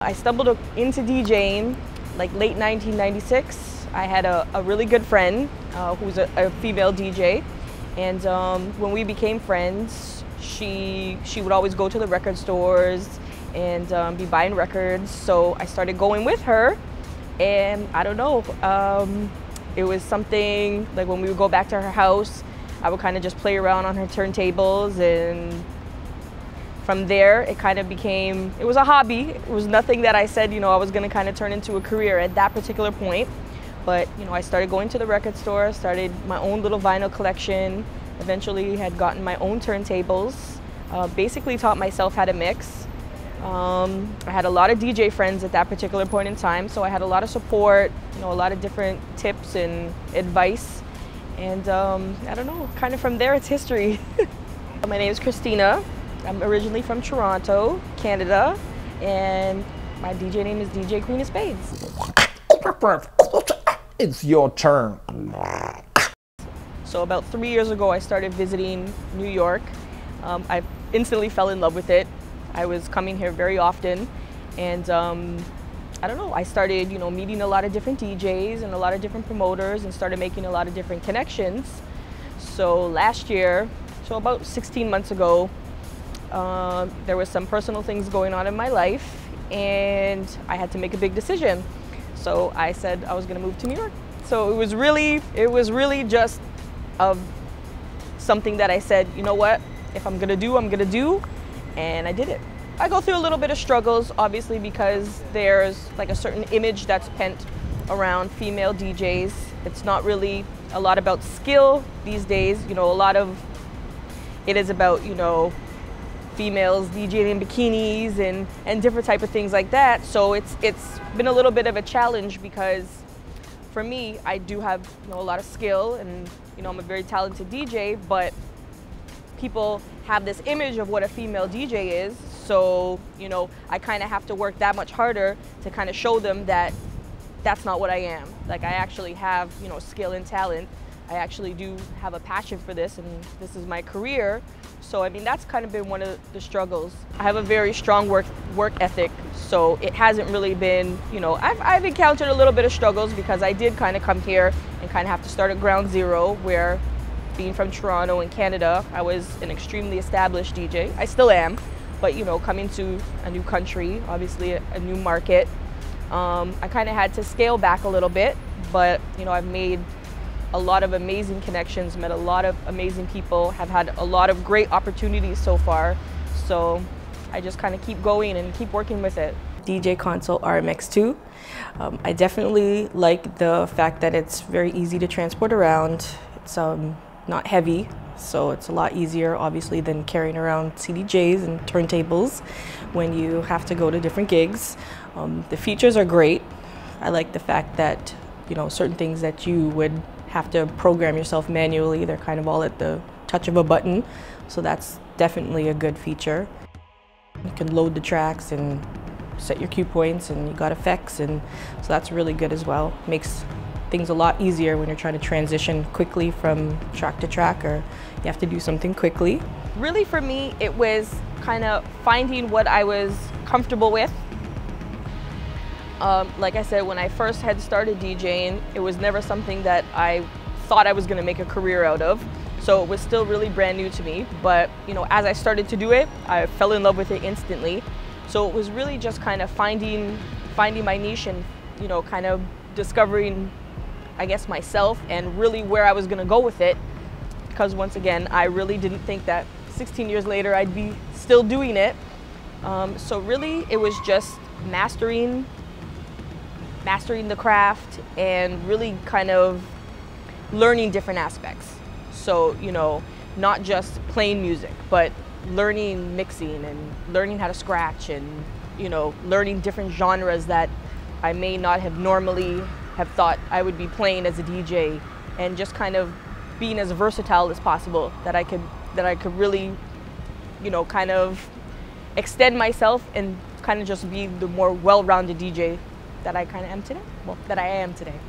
I stumbled into DJing like late 1996. I had a really good friend who's a female DJ, and when we became friends, she would always go to the record stores and be buying records. So I started going with her, and I don't know, it was something like when we would go back to her house, I would kind of just play around on her turntables, and from there, it kind of became, it was a hobby. It was nothing that I said, I was gonna kind of turn into a career at that particular point. But, I started going to the record store, started my own little vinyl collection, eventually had gotten my own turntables, basically taught myself how to mix. I had a lot of DJ friends at that particular point in time, so I had a lot of support, a lot of different tips and advice. And I don't know, kind of from there, it's history. My name is Christina. I'm originally from Toronto, Canada, and my DJ name is DJ Queen of Spades. It's your turn. So about 3 years ago, I started visiting New York. I instantly fell in love with it. I was coming here very often, and I don't know, I started, meeting a lot of different DJs and a lot of different promoters, and started making a lot of different connections. So last year, so about 16 months ago, there was some personal things going on in my life, and I had to make a big decision. So I said I was going to move to New York. So it was really just something that I said, you know what, if I'm going to do, I'm going to do, and I did it. I go through a little bit of struggles, obviously, because there's like a certain image that's pent around female DJs. It's not really a lot about skill these days. A lot of it is about, females DJing in bikinis and different type of things like that. So it's been a little bit of a challenge, because for me, I do have a lot of skill, and I'm a very talented DJ, but people have this image of what a female DJ is. So I kind of have to work that much harder to kind of show them that that's not what I am. Like, I actually have skill and talent. I actually do have a passion for this, and this is my career. So I mean, that's kind of been one of the struggles. I have a very strong work ethic, so it hasn't really been, I've encountered a little bit of struggles, because I did kind of come here and kind of have to start at ground zero, where being from Toronto in Canada, I was an extremely established DJ. I still am, but coming to a new country, obviously a new market, I kind of had to scale back a little bit, but I've made a lot of amazing connections, met a lot of amazing people, have had a lot of great opportunities so far. So I just kind of keep going and keep working with it. DJConsole RMX2. I definitely like the fact that it's very easy to transport around. It's not heavy, so it's a lot easier, obviously, than carrying around CDJs and turntables when you have to go to different gigs. The features are great. I like the fact that, certain things that you would have to program yourself manually, they're kind of all at the touch of a button. So that's definitely a good feature. You can load the tracks and set your cue points, and you got effects, and so that's really good as well. Makes things a lot easier when you're trying to transition quickly from track to track, or you have to do something quickly. Really, for me, it was kind of finding what I was comfortable with. Like I said, when I first had started DJing, it was never something that I thought I was going to make a career out of. So it was still really brand new to me. But, as I started to do it, I fell in love with it instantly. So it was really just kind of finding my niche, and, kind of discovering, I guess, myself, and really where I was going to go with it. Because once again, I really didn't think that 16 years later I'd be still doing it. So really, it was just mastering the craft, and really kind of learning different aspects. So, not just playing music, but learning mixing and learning how to scratch, and, learning different genres that I may not have normally have thought I would be playing as a DJ, and just kind of being as versatile as possible, that I could really, kind of extend myself and kind of just be the more well-rounded DJ that I kind of am today, that I am today.